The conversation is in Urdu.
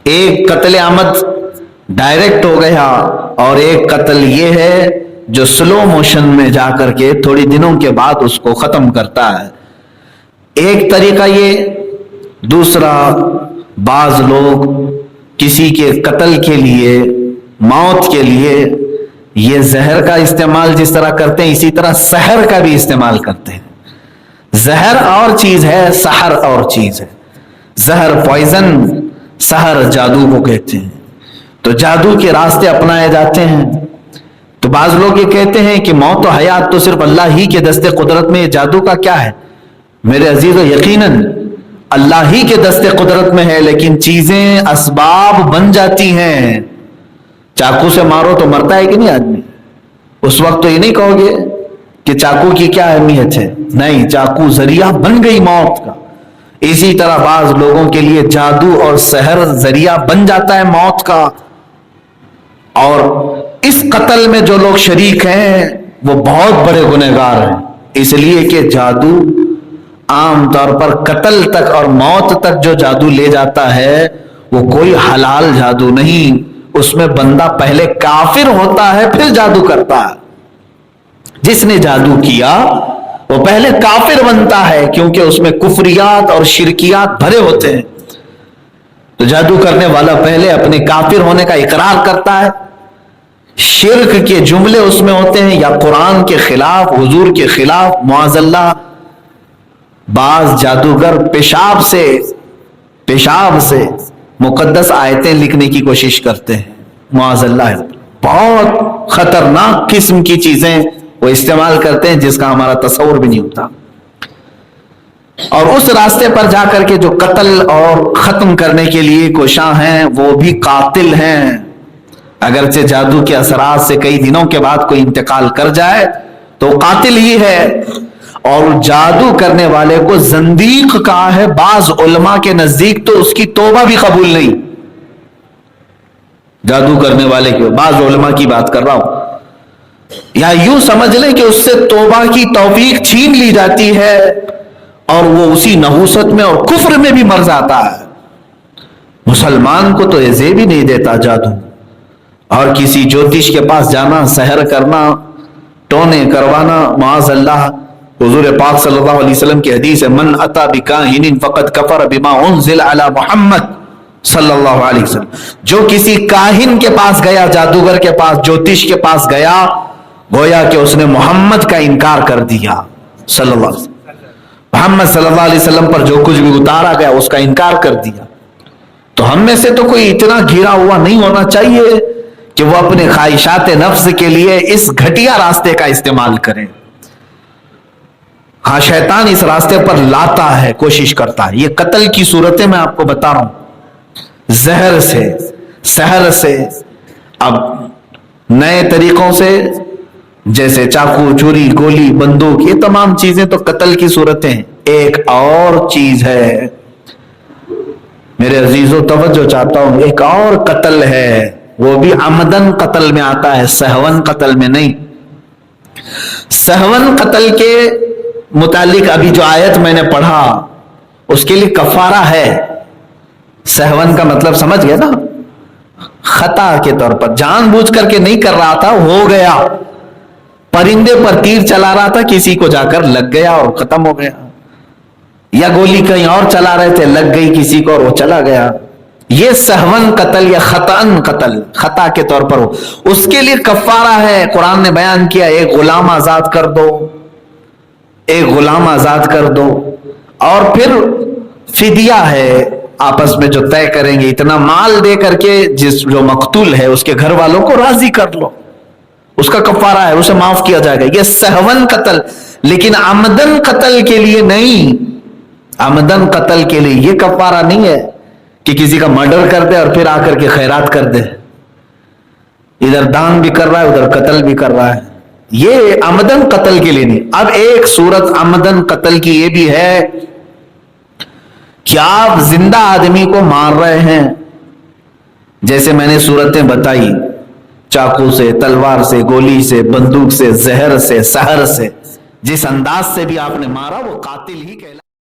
ایک قتل عمد ڈائریکٹ ہو گیا اور ایک قتل یہ ہے جو سلو موشن میں جا کر کے تھوڑی دنوں کے بعد اس کو ختم کرتا ہے. ایک طریقہ یہ. دوسرا، بعض لوگ کسی کے قتل کے لیے، موت کے لیے یہ زہر کا استعمال جس طرح کرتے ہیں اسی طرح سحر کا بھی استعمال کرتے ہیں. زہر اور چیز ہے، سحر اور چیز ہے. زہر پوائزن، سحر جادو کو کہتے ہیں. تو جادو کے راستے اپنائے جاتے ہیں. تو بعض لوگ یہ کہتے ہیں کہ موت و حیات تو صرف اللہ ہی کے دست قدرت میں، جادو کا کیا ہے؟ میرے عزیزو، یقیناً اللہ ہی کے دست قدرت میں ہے، لیکن چیزیں اسباب بن جاتی ہیں. چاقو سے مارو تو مرتا ہے کہ نہیں آدمی؟ اس وقت تو یہ نہیں کہو گے کہ چاقو کی کیا اہمیت ہے. نہیں، چاقو ذریعہ بن گئی موت کا. اسی طرح بعض لوگوں کے لیے جادو اور سحر ذریعہ بن جاتا ہے موت کا. اور اس قتل میں جو لوگ شریک ہیں وہ بہت بڑے گنہگار ہیں، اس لیے کہ جادو عام طور پر قتل تک اور موت تک جو جادو لے جاتا ہے وہ کوئی حلال جادو نہیں. اس میں بندہ پہلے کافر ہوتا ہے پھر جادو کرتا ہے. جس نے جادو کیا وہ پہلے کافر بنتا ہے کیونکہ اس میں کفریات اور شرکیات بھرے ہوتے ہیں. تو جادو کرنے والا پہلے اپنے کافر ہونے کا اقرار کرتا ہے. شرک کے جملے اس میں ہوتے ہیں یا قرآن کے خلاف، حضور کے خلاف. معاذ اللہ، بعض جادوگر پیشاب سے مقدس آیتیں لکھنے کی کوشش کرتے ہیں. معاذ اللہ، بہت خطرناک قسم کی چیزیں وہ استعمال کرتے ہیں جس کا ہمارا تصور بھی نہیں ہوتا. اور اس راستے پر جا کر کے جو قتل اور ختم کرنے کے لیے کوشاں ہیں وہ بھی قاتل ہیں. اگرچہ جادو کے اثرات سے کئی دنوں کے بعد کوئی انتقال کر جائے تو قاتل ہی ہے. اور جادو کرنے والے کو زندیق کہا ہے بعض علماء کے نزدیک، تو اس کی توبہ بھی قبول نہیں. جادو کرنے والے کی بعض علماء کی بات کر رہا ہوں. یا یوں سمجھ لیں کہ اس سے توبہ کی توفیق چھین لی جاتی ہے اور وہ اسی نحوست میں اور کفر میں بھی مر جاتا ہے. مسلمان کو تو ایزے بھی نہیں دیتا جادو. اور کسی جوتش کے پاس جانا، سحر کرنا، ٹونے کروانا، معاذ اللہ. حضور پاک صلی اللہ علیہ وسلم کی حدیث ہے، من اتی بکاہن فقد کفر بما انزل علی محمد صلی اللہ علیہ وسلم. جو کسی کاہن کے پاس گیا، جادوگر کے پاس، جوتش کے پاس گیا، گویا کہ اس نے محمد کا انکار کر دیا صلی اللہ علیہ وسلم. محمد صلی اللہ علیہ وسلم پر جو کچھ بھی اتارا گیا اس کا انکار کر دیا. تو ہم میں سے تو کوئی اتنا گھرا ہوا نہیں ہونا چاہیے کہ وہ اپنے خواہشات نفس کے لیے اس گھٹیا راستے کا استعمال کرے. ہاں، شیطان اس راستے پر لاتا ہے، کوشش کرتا ہے. یہ قتل کی صورتیں میں آپ کو بتا رہا ہوں، زہر سے، سحر سے، اب نئے طریقوں سے جیسے چاقو، چھری، گولی، بندوق، یہ تمام چیزیں تو قتل کی صورتیں ہیں. ایک اور چیز ہے میرے عزیزو، توجہ چاہتا ہوں، ایک اور قتل ہے، وہ بھی عمدن قتل میں آتا ہے، سہون قتل میں نہیں. سہون قتل کے متعلق ابھی جو آیت میں نے پڑھا اس کے لیے کفارہ ہے. سہون کا مطلب سمجھ گیا نا؟ خطا کے طور پر، جان بوجھ کر کے نہیں کر رہا تھا، ہو گیا. پرندے پر تیر چلا رہا تھا، کسی کو جا کر لگ گیا اور ختم ہو گیا. یا گولی کہیں اور چلا رہے تھے، لگ گئی کسی کو اور وہ چلا گیا. یہ سہون قتل یا خطأن قتل، خطا کے طور پر ہو، اس کے لیے کفارہ ہے. قرآن نے بیان کیا، ایک غلام آزاد کر دو، ایک غلام آزاد کر دو. اور پھر فدیہ ہے، آپس میں جو طے کریں گے، اتنا مال دے کر کے جو مقتول ہے اس کے گھر والوں کو راضی کر لو، اس کا کفارہ ہے، اسے معاف کیا جائے گا. یہ سہون قتل. لیکن عمدن قتل کے لیے نہیں. عمدن قتل کے لیے یہ کفارہ نہیں ہے کہ کسی کا مرڈر کر دے اور پھر آ کر کے خیرات کر دے، ادھر دان بھی کر رہا ہے ادھر قتل بھی کر رہا ہے. یہ عمدن قتل کے لیے نہیں. اب ایک صورت عمدن قتل کی یہ بھی ہے کہ آپ زندہ آدمی کو مار رہے ہیں، جیسے میں نے صورتیں بتائی، چاقو سے، تلوار سے، گولی سے، بندوق سے، زہر سے، سحر سے، جس انداز سے بھی آپ نے مارا وہ قاتل ہی کہلاتا ہے.